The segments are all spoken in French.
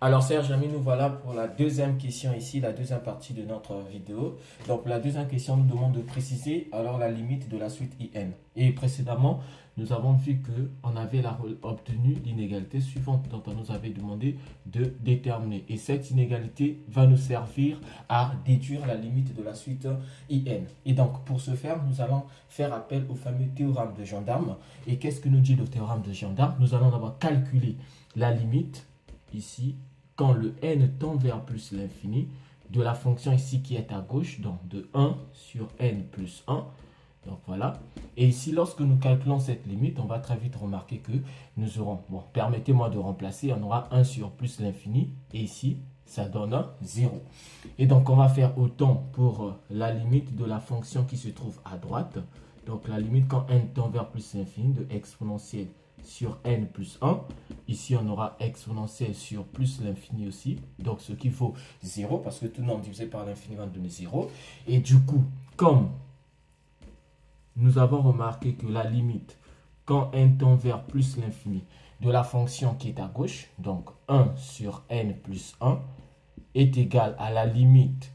Alors Serge, ami, nous voilà pour la deuxième question ici, la deuxième partie de notre vidéo. Donc la deuxième question nous demande de préciser alors la limite de la suite IN. Et précédemment, nous avons vu que on avait obtenu l'inégalité suivante dont on nous avait demandé de déterminer. Et cette inégalité va nous servir à déduire la limite de la suite IN. Et donc pour ce faire, nous allons faire appel au fameux théorème de gendarme. Et qu'est-ce que nous dit le théorème de gendarme? Nous allons d'abord calculer la limite ici quand le n tend vers plus l'infini de la fonction ici qui est à gauche, donc de 1 sur n plus 1. Donc voilà. Et ici, lorsque nous calculons cette limite, on va très vite remarquer que nous aurons, bon, permettez-moi de remplacer, on aura 1 sur plus l'infini. Et ici, ça donne un 0. Et donc, on va faire autant pour la limite de la fonction qui se trouve à droite. Donc, la limite quand n tend vers plus l'infini de exponentielle sur n plus 1. Ici, on aura exponentielle sur plus l'infini aussi. Donc, ce qui vaut 0 parce que tout nombre divisé par l'infini va donner 0. Et du coup, comme nous avons remarqué que la limite, quand n tend vers plus l'infini de la fonction qui est à gauche, donc 1 sur n plus 1, est égal à la limite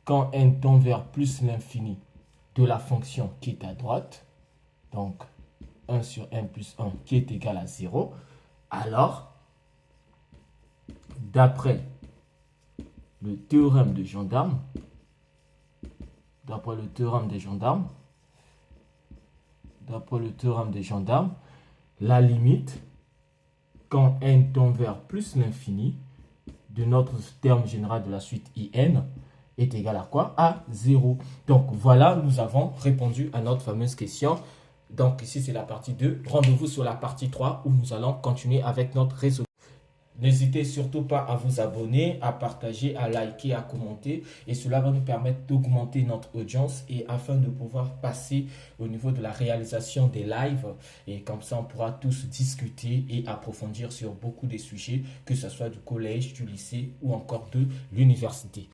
quand n tend vers plus l'infini de la fonction qui est à droite, donc 1 sur n plus 1 qui est égal à 0, alors, d'après le théorème de gendarme, la limite, quand n tend vers plus l'infini de notre terme général de la suite IN, est égal à quoi? À 0. Donc voilà, nous avons répondu à notre fameuse question. Donc ici, c'est la partie 2. Rendez-vous sur la partie 3 où nous allons continuer avec notre résolution. N'hésitez surtout pas à vous abonner, à partager, à liker, à commenter. Et cela va nous permettre d'augmenter notre audience et afin de pouvoir passer au niveau de la réalisation des lives. Et comme ça, on pourra tous discuter et approfondir sur beaucoup de sujets, que ce soit du collège, du lycée ou encore de l'université.